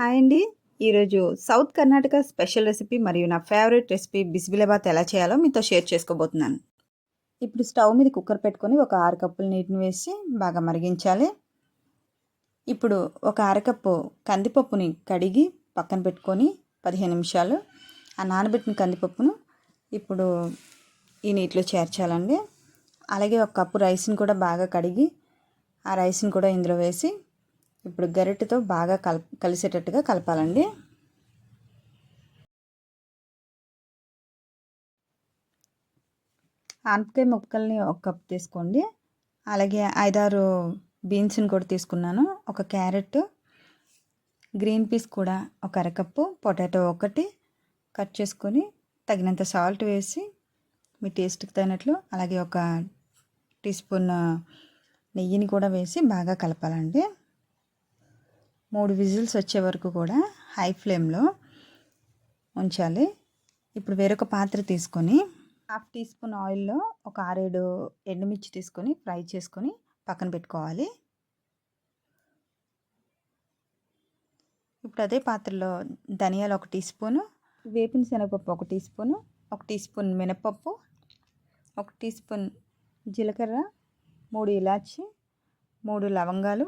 Hi అండి. ఈరోజు south Karnataka special recipe మరియు నా ఫేవరెట్ రెసిపీ బిసిబిలేబాత్ ఎలా చేయాలో మీతో షేర్ చేసుకోబోతున్నాను. ఇప్పుడు స్టవ్ మీద కుక్కర్ పెట్టుకొని ఒక 6 కప్పుల నీటిని వేసి బాగా మరిగించాలి. ఇప్పుడు ఒక అరకప్పు కందిపప్పుని కడిగి పక్కన పెట్టుకొని 15 నిమిషాలు ఆ నానబెట్టిన కందిపప్పును ఇప్పుడు ఈ నీటిలో చేర్చాలండి. అలాగే ఒక కప్పు రైస్ని కూడా బాగా కడిగి ఆ రైస్ని కూడా ఇందులో వేసి ఇప్పుడు గరిటెతో బాగా కలిసేటట్టుగా కలపాలండి. ఆనపకాయ ముక్కల్ని ఒక కప్ తీసుకోండి. అలాగే 5-6 బీన్స్ని కూడా తీసుకున్నాను. ఒక క్యారెట్, గ్రీన్ పీస్ కూడా ఒక అరకప్పు, పొటాటో ఒకటి కట్ చేసుకొని తగినంత సాల్ట్ వేసి మీ టేస్ట్కి తగినట్లు, అలాగే ఒక టీ స్పూన్ నెయ్యిని కూడా వేసి బాగా కలపాలండి. 3 విజిల్స్ వచ్చే వరకు కూడా హై ఫ్లేమ్లో ఉంచాలి. ఇప్పుడు వేరొక పాత్ర తీసుకొని 1/2 టీ స్పూన్ ఆయిల్లో ఒక 6-7 ఎండుమిర్చి తీసుకొని ఫ్రై చేసుకొని పక్కన పెట్టుకోవాలి. ఇప్పుడు అదే పాత్రలో ధనియాలు 1 టీ స్పూను, వేపిన శనగపప్పు 1 టీ స్పూను, 1 టీ స్పూన్ మినపప్పు, 1 టీ స్పూన్ జీలకర్ర, 3 ఇలాచి, 3 లవంగాలు,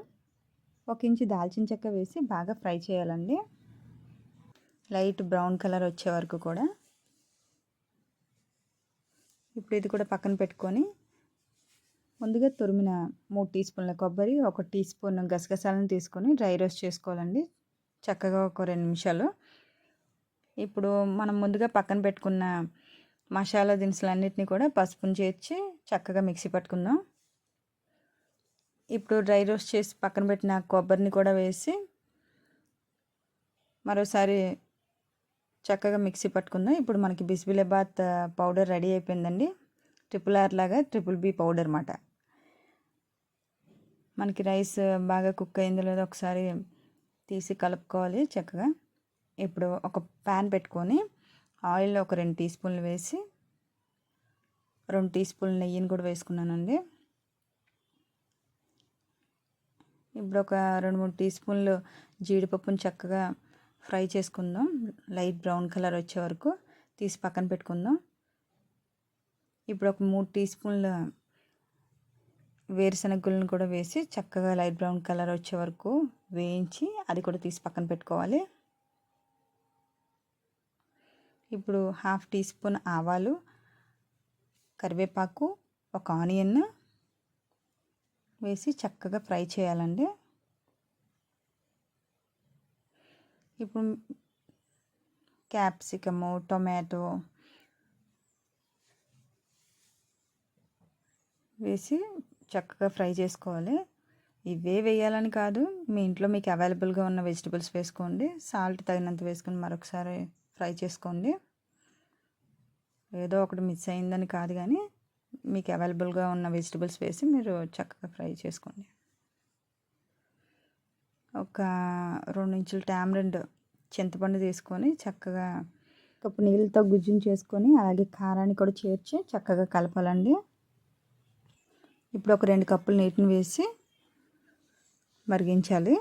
1 ఇంచు దాల్చిన చెక్క వేసి బాగా ఫ్రై చేయాలండి. లైట్ బ్రౌన్ కలర్ వచ్చే వరకు కూడా. ఇప్పుడు ఇది కూడా పక్కన పెట్టుకొని ముందుగా తురిమిన 3 టీ స్పూన్ల కొబ్బరి, 1 టీ స్పూన్ గసగసాలను తీసుకొని డ్రై రోస్ట్ చేసుకోవాలండి చక్కగా ఒక 2 నిమిషాలు. ఇప్పుడు మనం ముందుగా పక్కన పెట్టుకున్న మసాలా దినుసులన్నిటిని కూడా పసుపుని చేర్చి చక్కగా మిక్సీ పట్టుకుందాం. ఇప్పుడు డ్రై రోస్ట్ చేసి పక్కన పెట్టిన కొబ్బరిని కూడా వేసి మరోసారి చక్కగా మిక్సీ పట్టుకుందాం. ఇప్పుడు మనకి బిసిబిలేబాత్ పౌడర్ రెడీ అయిపోయిందండి. RRR లాగా BBB పౌడర్ అన్నమాట. మనకి రైస్ బాగా కుక్ అయిందో లేదో ఒకసారి తీసి కలుపుకోవాలి చక్కగా. ఇప్పుడు ఒక ప్యాన్ పెట్టుకొని ఆయిల్లో ఒక 2 టీ స్పూన్లు వేసి 2 టీ స్పూన్ల నెయ్యిని కూడా వేసుకున్నానండి. ఇప్పుడు ఒక 2-3 టీ స్పూన్లు జీడిపప్పుని చక్కగా ఫ్రై చేసుకుందాం. లైట్ బ్రౌన్ కలర్ వచ్చే వరకు తీసి పక్కన పెట్టుకుందాం. ఇప్పుడు ఒక 3 టీ స్పూన్ల వేరుశనగ గుళ్ళను కూడా వేసి చక్కగా లైట్ బ్రౌన్ కలర్ వచ్చే వరకు వేయించి అది కూడా తీసి పక్కన పెట్టుకోవాలి. ఇప్పుడు 1/2 టీ స్పూన్ ఆవాలు, కరివేపాకు, ఒక ఆనియన్ వేసి చక్కగా ఫ్రై చేయాలండి. ఇప్పుడు క్యాప్సికము, టొమాటో వేసి చక్కగా ఫ్రై చేసుకోవాలి. ఇవే వేయాలని కాదు, మీ ఇంట్లో మీకు అవైలబుల్గా ఉన్న వెజిటబుల్స్ వేసుకోండి. సాల్ట్ తగినంత వేసుకొని మరొకసారి ఫ్రై చేసుకోండి. ఏదో ఒకటి మిస్ అయిందని కాదు, కానీ మీకు అవైలబుల్గా ఉన్న వెజిటబుల్స్ వేసి మీరు చక్కగా ఫ్రై చేసుకోండి. ఒక 2 ఇంచుల టామరిండ్ చింతపండు తీసుకొని చక్కగా కప్పు నీళ్ళతో గుజ్జుని చేసుకొని అలాగే కారాన్ని కూడా చేర్చి చక్కగా కలపాలండి. ఇప్పుడు ఒక 2 కప్పులు నీటిని వేసి మరిగించాలి.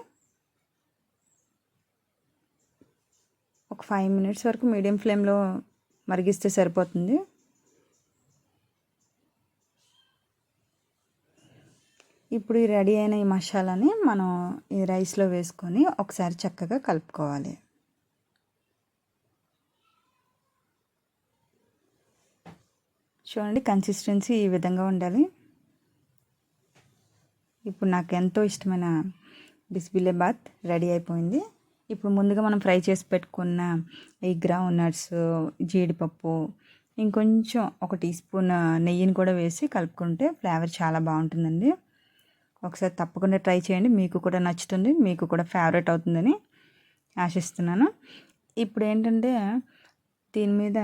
ఒక 5 మినిట్స్ వరకు మీడియం ఫ్లేమ్లో మరిగిస్తే సరిపోతుంది. ఇప్పుడు ఈ రెడీ అయిన ఈ మసాలాని మనం ఈ రైస్లో వేసుకొని ఒకసారి చక్కగా కలుపుకోవాలి. చూడండి, కన్సిస్టెన్సీ ఈ విధంగా ఉండాలి. ఇప్పుడు నాకు ఎంతో ఇష్టమైన బిసిబిలేబాత్ రెడీ అయిపోయింది. ఇప్పుడు ముందుగా మనం ఫ్రై చేసి పెట్టుకున్న ఈ గ్రౌండ్ నట్స్, జీడిపప్పు, ఇంకొంచెం 1 టీ స్పూన్ నెయ్యిని కూడా వేసి కలుపుకుంటే ఫ్లేవర్ చాలా బాగుంటుందండి. ఒకసారి తప్పకుండా ట్రై చేయండి. మీకు కూడా నచ్చుతుంది, మీకు కూడా ఫేవరెట్ అవుతుందని ఆశిస్తున్నాను. ఇప్పుడు ఏంటంటే దీని మీద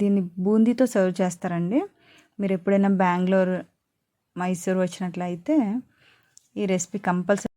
దీన్ని బూందీతో సర్వ్ చేస్తారండి. మీరు ఎప్పుడైనా బెంగళూరు, మైసూర్ వచ్చినట్లయితే ఈ రెసిపీ కంపల్సరీ